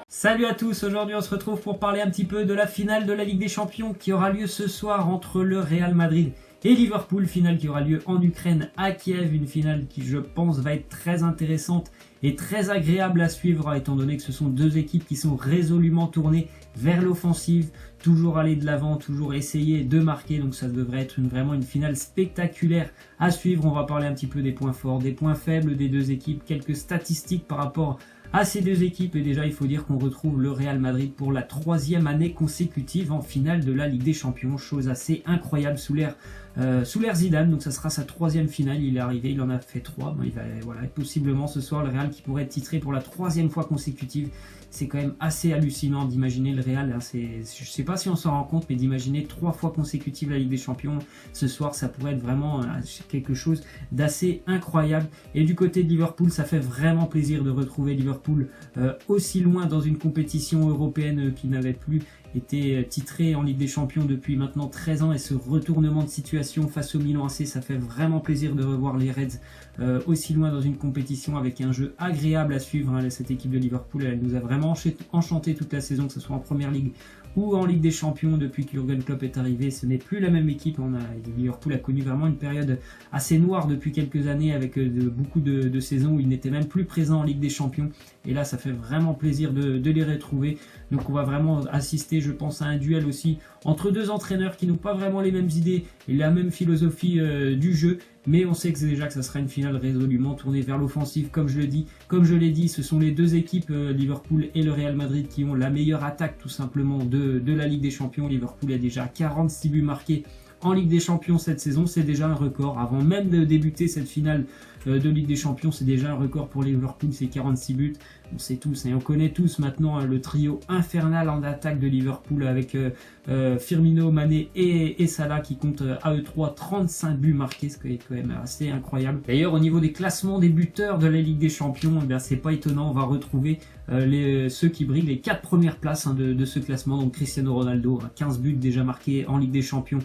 Salut à tous, aujourd'hui on se retrouve pour parler un petit peu de la finale de la Ligue des Champions qui aura lieu ce soir entre le Real Madrid et Liverpool, finale qui aura lieu en Ukraine à Kiev, une finale qui je pense va être très intéressante et très agréable à suivre étant donné que ce sont deux équipes qui sont résolument tournées vers l'offensive, toujours aller de l'avant, toujours essayer de marquer, donc ça devrait être vraiment une finale spectaculaire à suivre. On va parler un petit peu des points forts, des points faibles des deux équipes, quelques statistiques par rapport à ces deux équipes, et déjà il faut dire qu'on retrouve le Real Madrid pour la 3e année consécutive en finale de la Ligue des Champions, chose assez incroyable sous l'ère Zidane. Donc ça sera sa 3e finale, il est arrivé, il en a fait 3, bon, il va voilà, possiblement ce soir le Real qui pourrait être titré pour la 3e fois consécutive. C'est quand même assez hallucinant d'imaginer le Real, hein, je ne sais pas si on s'en rend compte, mais d'imaginer 3 fois consécutive la Ligue des Champions ce soir, ça pourrait être vraiment quelque chose d'assez incroyable. Et du côté de Liverpool, ça fait vraiment plaisir de retrouver Liverpool aussi loin dans une compétition européenne qui n'avait plus été titré en Ligue des Champions depuis maintenant 13 ans, et ce retournement de situation face au Milan AC, ça fait vraiment plaisir de revoir les Reds aussi loin dans une compétition avec un jeu agréable à suivre, hein. Cette équipe de Liverpool, elle nous a vraiment enchanté toute la saison, que ce soit en Première Ligue ou en Ligue des Champions. Depuis que Jürgen Klopp est arrivé, ce n'est plus la même équipe. Liverpool a connu vraiment une période assez noire depuis quelques années avec beaucoup de saisons où il n'était même plus présent en Ligue des Champions, et là ça fait vraiment plaisir de les retrouver. Donc on va vraiment assister, je pense, à un duel aussi entre deux entraîneurs qui n'ont pas vraiment les mêmes idées et la même philosophie du jeu, mais on sait que ça sera une finale résolument tournée vers l'offensive, comme je l'ai dit, ce sont les deux équipes, Liverpool et le Real Madrid, qui ont la meilleure attaque tout simplement de la Ligue des Champions. Liverpool a déjà 46 buts marqués en Ligue des Champions cette saison, c'est déjà un record. Avant même de débuter cette finale de Ligue des Champions, c'est déjà un record pour Liverpool, c'est 46 buts. On sait tous et on connaît tous maintenant le trio infernal en attaque de Liverpool avec Firmino, Mané et Salah qui comptent à eux 3 35 buts marqués, ce qui est quand même assez incroyable. D'ailleurs, au niveau des classements des buteurs de la Ligue des Champions, eh bien c'est pas étonnant, on va retrouver ceux qui brillent, les 4 premières places, hein, de ce classement. Donc Cristiano Ronaldo, 15 buts déjà marqués en Ligue des Champions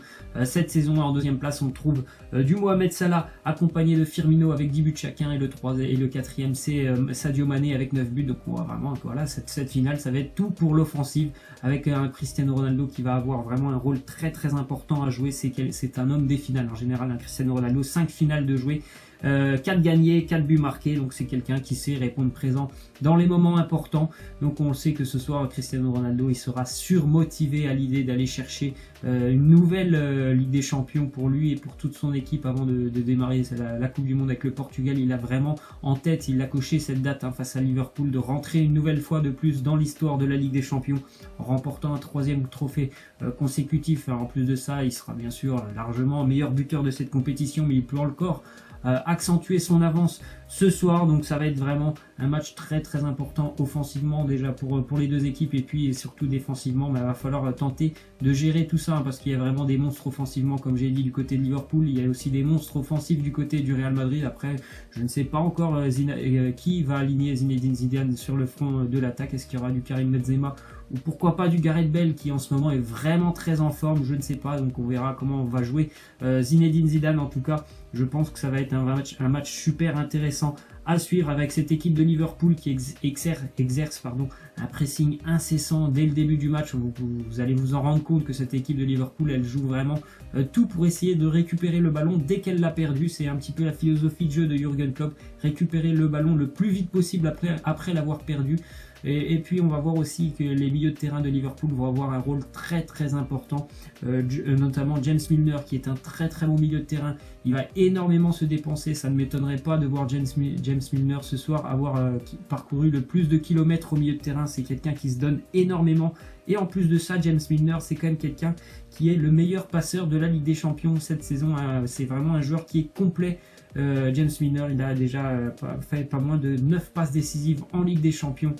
cette saison. En 2e place, on trouve du Mohamed Salah accompagné de Firmino avec 10 buts chacun, et le 4e c'est Sadio Mané avec 9 buts. Donc vraiment, voilà, cette finale, ça va être tout pour l'offensive avec un Cristiano Ronaldo qui va avoir vraiment un rôle très très important à jouer. C'est un homme des finales en général, un Cristiano Ronaldo, 5 finales de jouer, 4 gagnés, 4 buts marqués, donc c'est quelqu'un qui sait répondre présent dans les moments importants. Donc on sait que ce soir, Cristiano Ronaldo, il sera surmotivé à l'idée d'aller chercher une nouvelle Ligue des Champions pour lui et pour toute son équipe avant de démarrer la Coupe du Monde avec le Portugal. Il a vraiment en tête, il a coché cette date, hein, face à Liverpool, de rentrer une nouvelle fois de plus dans l'histoire de la Ligue des Champions en remportant un 3e trophée consécutif. En plus de ça, il sera bien sûr largement meilleur buteur de cette compétition, mais il peut encore accentuer son avance ce soir. Donc ça va être vraiment un match très très important offensivement déjà pour les deux équipes, et puis surtout défensivement, il va falloir tenter de gérer tout ça, hein, parce qu'il y a vraiment des monstres offensivement, comme j'ai dit, du côté de Liverpool. Il y a aussi des monstres offensifs du côté du Real Madrid. Après, je ne sais pas encore qui va aligner Zinedine Zidane sur le front de l'attaque. Est-ce qu'il y aura du Karim Benzema ou pourquoi pas du Gareth Bale qui en ce moment est vraiment très en forme, je ne sais pas. Donc on verra comment on va jouer Zinedine Zidane. En tout cas, je pense que ça va être un match super intéressant à suivre avec cette équipe de Liverpool qui exerce un pressing incessant dès le début du match. Vous allez vous en rendre compte que cette équipe de Liverpool, elle joue vraiment tout pour essayer de récupérer le ballon dès qu'elle l'a perdu. C'est un petit peu la philosophie de jeu de Jürgen Klopp, récupérer le ballon le plus vite possible après l'avoir perdu. Et puis on va voir aussi que les milieux de terrain de Liverpool vont avoir un rôle très très important, notamment James Milner qui est un très très bon milieu de terrain. Il va énormément se dépenser, ça ne m'étonnerait pas de voir James Milner ce soir avoir parcouru le plus de kilomètres au milieu de terrain. C'est quelqu'un qui se donne énormément, et en plus de ça, James Milner, c'est quand même quelqu'un qui est le meilleur passeur de la Ligue des Champions cette saison. C'est vraiment un joueur qui est complet. James Milner, il a déjà fait pas moins de 9 passes décisives en Ligue des Champions.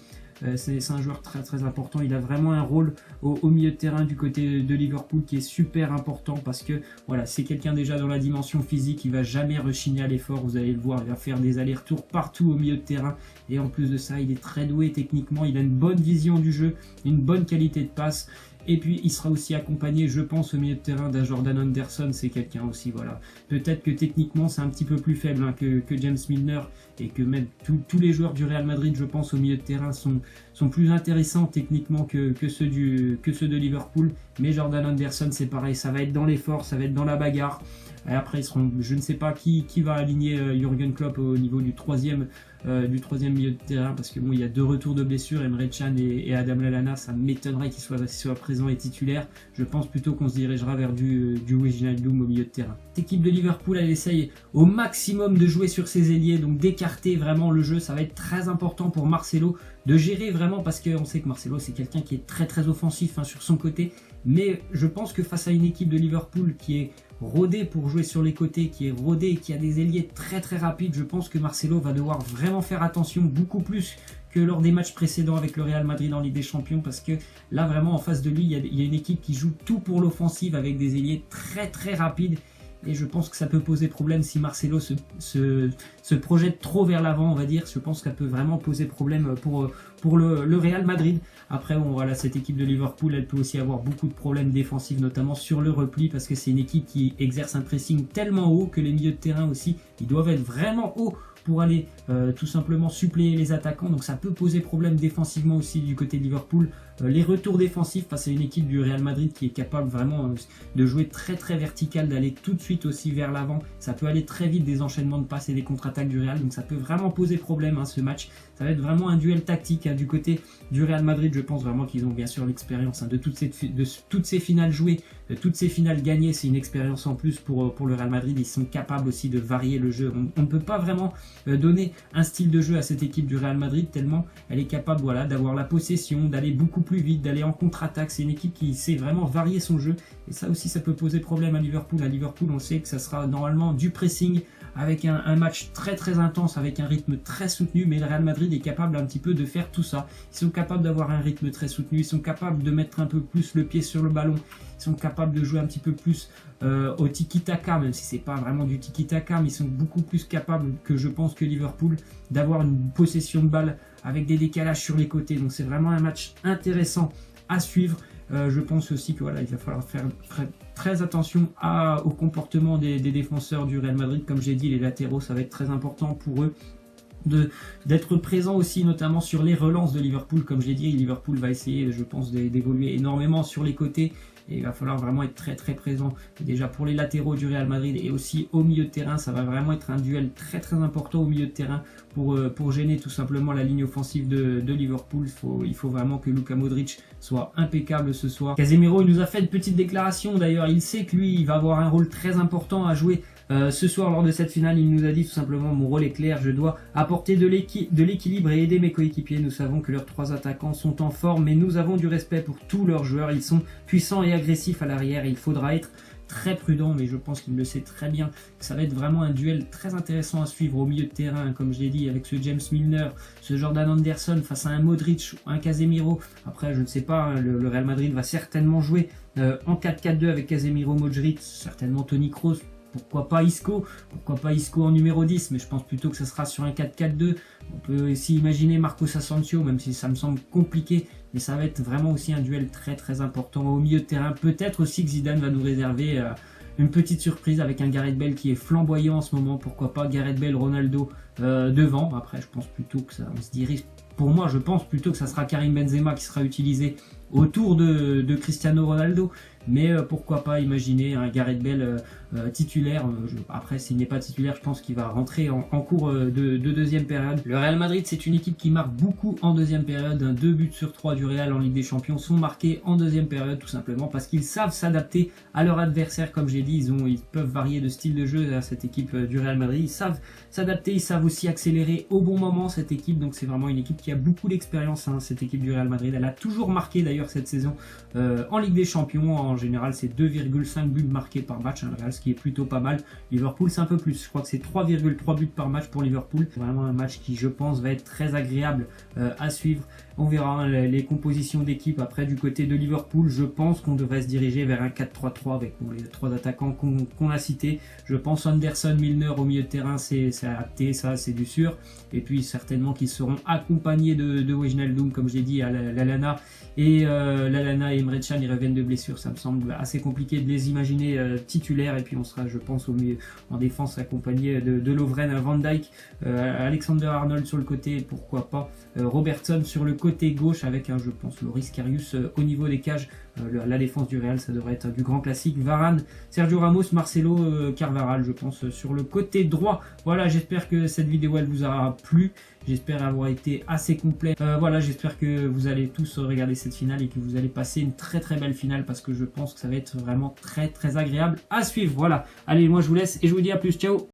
C'est un joueur très très important. Il a vraiment un rôle au milieu de terrain du côté de Liverpool qui est super important, parce que voilà, c'est quelqu'un déjà dans la dimension physique. Il va jamais rechigner à l'effort, vous allez le voir, il va faire des allers-retours partout au milieu de terrain, et en plus de ça, il est très doué techniquement. Il a une bonne vision du jeu, une bonne qualité de passe, Et puis il sera aussi accompagné, je pense, au milieu de terrain d'un Jordan Henderson. C'est quelqu'un aussi, voilà. Peut-être que techniquement c'est un petit peu plus faible hein, que James Milner, et que même tous les joueurs du Real Madrid, je pense, au milieu de terrain sont plus intéressants techniquement que ceux de Liverpool. Mais Jordan Henderson, c'est pareil, ça va être dans l'effort, ça va être dans la bagarre. Et après, je ne sais pas qui va aligner Jürgen Klopp au niveau du troisième milieu de terrain, parce que bon, il y a 2 retours de blessures, Emre Can et Adam Lallana. Ça m'étonnerait qu'il soit présent et titulaire. Je pense plutôt qu'on se dirigera vers du Wijnaldum au milieu de terrain. Cette équipe de Liverpool, elle essaye au maximum de jouer sur ses ailiers, donc d'écarter vraiment le jeu. Ça va être très important pour Marcelo de gérer vraiment, parce qu'on sait que Marcelo, c'est quelqu'un qui est très très offensif hein, sur son côté. Mais je pense que face à une équipe de Liverpool qui est rodée pour jouer sur les côtés, qui est rodée et qui a des ailiers très très rapides, je pense que Marcelo va devoir vraiment faire attention, beaucoup plus que lors des matchs précédents avec le Real Madrid en Ligue des Champions, parce que là vraiment en face de lui, il y a une équipe qui joue tout pour l'offensive avec des ailiers très très rapides. Et je pense que ça peut poser problème si Marcelo se projette trop vers l'avant, on va dire. Je pense que ça peut vraiment poser problème pour le Real Madrid. Après, bon, voilà, cette équipe de Liverpool, elle peut aussi avoir beaucoup de problèmes défensifs, notamment sur le repli, parce que c'est une équipe qui exerce un pressing tellement haut que les milieux de terrain aussi, ils doivent être vraiment hauts pour aller tout simplement suppléer les attaquants. Donc ça peut poser problème défensivement aussi du côté de Liverpool. Les retours défensifs face à une équipe du Real Madrid qui est capable vraiment de jouer très très vertical, d'aller tout de suite aussi vers l'avant. Ça peut aller très vite, des enchaînements de passes et des contre-attaques du Real. Donc ça peut vraiment poser problème hein, ce match. Ça va être vraiment un duel tactique hein, du côté du Real Madrid. Je pense vraiment qu'ils ont bien sûr l'expérience hein, de toutes ces finales jouées, de toutes ces finales gagnées. C'est une expérience en plus pour le Real Madrid. Ils sont capables aussi de varier le jeu. On ne peut pas vraiment donner un style de jeu à cette équipe du Real Madrid tellement elle est capable voilà, d'avoir la possession, d'aller beaucoup plus vite, d'aller en contre-attaque. C'est une équipe qui sait vraiment varier son jeu, et ça aussi ça peut poser problème à Liverpool. À Liverpool on sait que ça sera normalement du pressing avec un match très très intense, avec un rythme très soutenu, mais le Real Madrid est capable un petit peu de faire tout ça. Ils sont capables d'avoir un rythme très soutenu, ils sont capables de mettre un peu plus le pied sur le ballon, ils sont capables de jouer un petit peu plus au tiki-taka, même si c'est pas vraiment du tiki-taka, mais ils sont beaucoup plus capables que je pense que Liverpool d'avoir une possession de balle avec des décalages sur les côtés. Donc c'est vraiment un match intéressant à suivre. Je pense aussi que voilà, il va falloir faire très attention au comportement des défenseurs du Real Madrid. Comme j'ai dit, les latéraux, ça va être très important pour eux d'être présent aussi, notamment sur les relances de Liverpool. Comme je l'ai dit, Liverpool va essayer, je pense, d'évoluer énormément sur les côtés, et il va falloir vraiment être très très présent déjà pour les latéraux du Real Madrid, et aussi au milieu de terrain. Ça va vraiment être un duel très très important au milieu de terrain pour gêner tout simplement la ligne offensive de Liverpool. Il faut vraiment que Luka Modric soit impeccable ce soir. Casemiro, il nous a fait une petite déclaration d'ailleurs. Il sait que lui, il va avoir un rôle très important à jouer ce soir lors de cette finale. Il nous a dit tout simplement: mon rôle est clair, je dois apporter de l'équilibre et aider mes coéquipiers. Nous savons que leurs 3 attaquants sont en forme, mais nous avons du respect pour tous leurs joueurs. Ils sont puissants et agressifs à l'arrière, et il faudra être très prudent, mais je pense qu'il le sait très bien. Ça va être vraiment un duel très intéressant à suivre au milieu de terrain, comme je l'ai dit, avec ce James Milner, ce Jordan Henderson face à un Modric, un Casemiro. Après, je ne sais pas, hein, le Real Madrid va certainement jouer en 4-4-2 avec Casemiro, Modric, certainement Toni Kroos. Pourquoi pas Isco en numéro 10, mais je pense plutôt que ce sera sur un 4-4-2. On peut aussi imaginer Marcos Asensio, même si ça me semble compliqué, mais ça va être vraiment aussi un duel très très important au milieu de terrain. Peut-être aussi que Zidane va nous réserver une petite surprise avec un Gareth Bale qui est flamboyant en ce moment. Pourquoi pas Gareth Bale, Ronaldo devant. Après, je pense plutôt que ça, on se dirige. Pour moi, je pense plutôt que ça sera Karim Benzema qui sera utilisé autour de Cristiano Ronaldo. Mais pourquoi pas imaginer un Gareth Bale titulaire. Après, s'il n'est pas titulaire, je pense qu'il va rentrer en cours de deuxième période. Le Real Madrid, c'est une équipe qui marque beaucoup en deuxième période. 2 buts sur 3 du Real en Ligue des Champions sont marqués en deuxième période, tout simplement parce qu'ils savent s'adapter à leur adversaire. Comme j'ai dit, ils peuvent varier de style de jeu à cette équipe du Real Madrid. Ils savent s'adapter, ils savent aussi accélérer au bon moment, cette équipe. Donc c'est vraiment une équipe qui a beaucoup d'expérience, hein, cette équipe du Real Madrid. Elle a toujours marqué d'ailleurs cette saison en Ligue des Champions, en général, c'est 2,5 buts marqués par match, hein, le Real, ce qui est plutôt pas mal. Liverpool, c'est un peu plus. Je crois que c'est 3,3 buts par match pour Liverpool. C'est vraiment un match qui, je pense, va être très agréable à suivre. On verra hein, les compositions d'équipe après du côté de Liverpool. Je pense qu'on devrait se diriger vers un 4-3-3 avec les 3 attaquants qu'on a cités. Je pense Anderson, Milner au milieu de terrain, c'est acté, ça c'est du sûr. Et puis certainement qu'ils seront accompagnés de Wijnaldum, comme j'ai dit, à Lallana. Et Lallana et Emre Can, ils reviennent de blessure. Ça me semble assez compliqué de les imaginer titulaires. Et puis on sera, je pense, au milieu, en défense accompagné de Lovren, Van Dijk, Alexander-Arnold sur le côté, pourquoi pas. Robertson sur le côté gauche avec, je pense, Loris Karius au niveau des cages. La défense du Real, ça devrait être du grand classique. Varane, Sergio Ramos, Marcelo, Carvajal, je pense, sur le côté droit. Voilà, j'espère que cette vidéo, elle vous aura plu. J'espère avoir été assez complet. Voilà, j'espère que vous allez tous regarder cette finale et que vous allez passer une très très belle finale parce que je pense que ça va être vraiment très très agréable à suivre. Voilà, allez, moi je vous laisse et je vous dis à plus. Ciao!